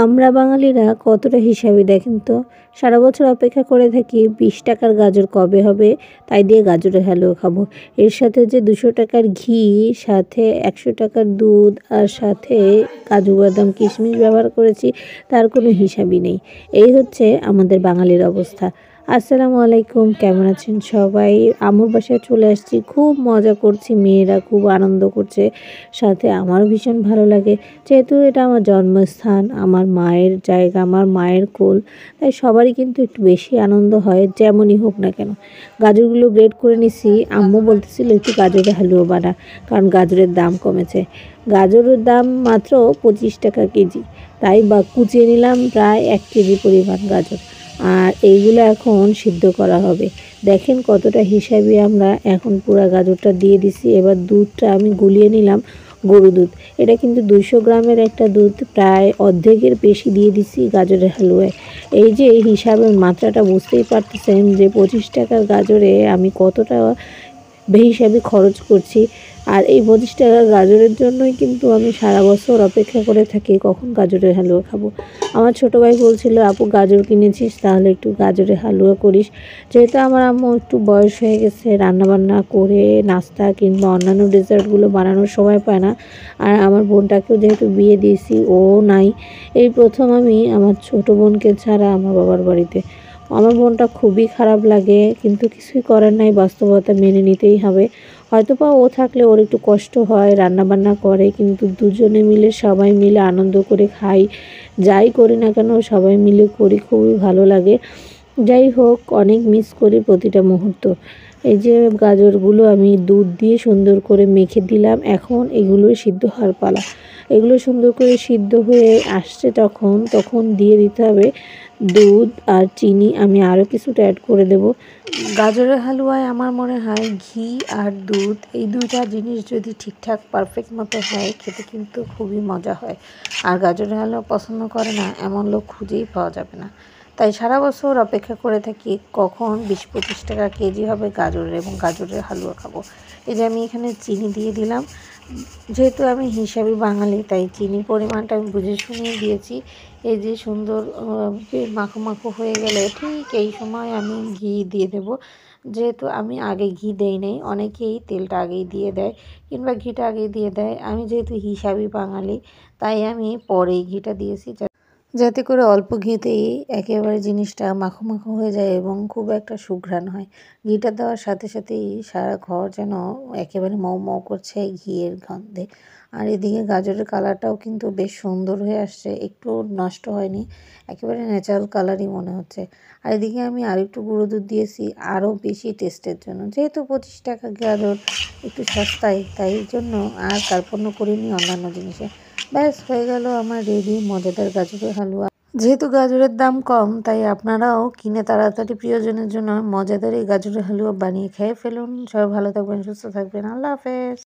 আমরা বাঙালিরা কতটা হিসাবি দেখেন তো। সারা বছর অপেক্ষা করে থাকি 20 টাকার গাজর কবে হবে, তাই দিয়ে গাজরের হালুয়া খাবো। এর সাথে যে 200 টাকার ঘি, সাথে 100 টাকার দুধ আর সাথে কাজু বাদাম কিশমিশ ব্যবহার করেছি, তার কোনো হিসাবই নেই। এই হচ্ছে আমাদের বাঙালির অবস্থা। আসসালামু আলাইকুম, কেমন আছেন সবাই? আম্মুর বাসায় চলে আসছি, খুব মজা করছি, মেয়েরা খুব আনন্দ করছে, সাথে আমারও ভীষণ ভালো লাগে। যেহেতু এটা আমার জন্মস্থান, আমার মায়ের জায়গা, আমার মায়ের কোল, তাই সবারই কিন্তু একটু বেশি আনন্দ হয়, যেমনই হোক না কেন। গাজরগুলো গ্রেড করে নিছি, আম্মু বলতেছিল একটু গাজরের হালুয়া বানা, কারণ গাজরের দাম কমেছে। গাজরের দাম মাত্র 25 টাকা কেজি, তাই বা কুচিয়ে নিলাম প্রায় 1 কেজি পরিমাণ গাজর। আর এইগুলো এখন সিদ্ধ করা হবে। দেখেন কতটা হিসাবি আমরা। এখন পুরো গাজরটা দিয়ে দিছি। এবার দুধটা আমি গুলিয়ে নিলাম, গরু দুধ। এটা কিন্তু 200 গ্রামের একটা দুধ, প্রায় অর্ধেকের বেশি দিয়ে দিছি গাজরের হালুয়ায়। এই যে এই হিসাবের মাত্রাটা বুঝতেই পারতেছেন যে 25 টাকার গাজরে আমি কতটা বেহিসাবি খরচ করছি। আর এই 25 টাকার গাজরের জন্যই কিন্তু আমি সারা বছর অপেক্ষা করে থাকি কখন গাজরের হালুয়া খাবো। আমার ছোটো ভাই বলছিল, আপু গাজর কিনেছিস, তাহলে একটু গাজরের হালুয়া করিস। যেহেতু আমার আম্মু একটু বয়স হয়ে গেছে, রান্নাবান্না করে নাস্তা কিংবা অন্যান্য ডেজার্টগুলো বানানোর সময় পায় না। আর আমার বোনটাকেও যেহেতু বিয়ে দিয়েছি, ও নাই। এই প্রথম আমি আমার ছোটো বোনকে ছাড়া আমার বাবার বাড়িতে। আমার বোনটা খুবই খারাপ লাগে, কিন্তু কিছুই করার নাই, বাস্তবতা মেনে নিতেই হবে। হয়তোবা ও থাকলে ওর একটু কষ্ট হয়, রান্নাবান্না করে, কিন্তু দুজনে মিলে সবাই মিলে আনন্দ করে খাই। যাই করি না কেন সবাই মিলে করি, খুবই ভালো লাগে। যাই হোক, অনেক মিস করি প্রতিটা মুহূর্ত। এই যে গাজরগুলো আমি দুধ দিয়ে সুন্দর করে মেখে দিলাম, এখন এগুলোই সিদ্ধ হওয়ার পালা। এগুলো সুন্দর করে সিদ্ধ হয়ে আসছে, তখন দিয়ে দিতে হবে দুধ আর চিনি। আমি আরও কিছুটা অ্যাড করে দেব। গাজরের হালুয়ায় আমার মনে হয় ঘি আর দুধ, এই দুইটা জিনিস যদি ঠিকঠাক পারফেক্ট মতো হয়, খেতে কিন্তু খুবই মজা হয়। আর গাজরের হালুয়া পছন্দ করে না এমন লোক খুঁজেই পাওয়া যাবে না। তাই সারা বছর অপেক্ষা করে থাকি কখন 20-25 টাকা কেজি হবে গাজরের, এবং গাজরের হালুয়া খাবো। এই যে আমি এখানে চিনি দিয়ে দিলাম। যেহেতু আমি হিসাবি বাঙালি, তাই চিনির পরিমাণটা আমি বুঝে শুনিয়ে দিয়েছি। এই যে সুন্দর মাখো মাখো হয়ে গেলে ঠিক এই সময় আমি ঘি দিয়ে দেব। যেহেতু আমি আগে ঘি দেই নাই, অনেকেই তেলটা আগেই দিয়ে দেয় কিংবা ঘিটা আগেই দিয়ে দেয়। আমি যেহেতু হিসাবি বাঙালি, তাই আমি পরেই ঘিটা দিয়েছি, যাতে করে অল্প ঘিতেই একেবারে জিনিসটা মাখো মাখো হয়ে যায় এবং খুব একটা সুঘ্রাণ হয়। ঘিটা দেওয়ার সাথে সাথেই সারা ঘর যেন একেবারে মৌ মৌ করছে ঘিয়ের গন্ধে। আর এদিকে গাজরের কালারটাও কিন্তু বেশ সুন্দর হয়ে আসছে, একটু নষ্ট হয়নি, একেবারে ন্যাচারাল কালারই মনে হচ্ছে। আর এদিকে আমি আরেকটু গুঁড়ো দুধ দিয়েছি আরও বেশি টেস্টের জন্য। যেহেতু 25 টাকা গাজর একটু সস্তায়, তাই জন্য আর কার্পণ্য করিনি অন্যান্য জিনিসে। ব্যাস হয়ে গেল আমার রেডি মজাদার গাজরের হালুয়া। যেহেতু গাজরের দাম কম, তাই আপনারাও কিনে তাড়াতাড়ি প্রিয়জনের জন্য মজাদার এই গাজরের হালুয়া বানিয়ে খেয়ে ফেলুন। সবাই ভালো থাকবেন, সুস্থ থাকবেন। আল্লাহ হাফেজ।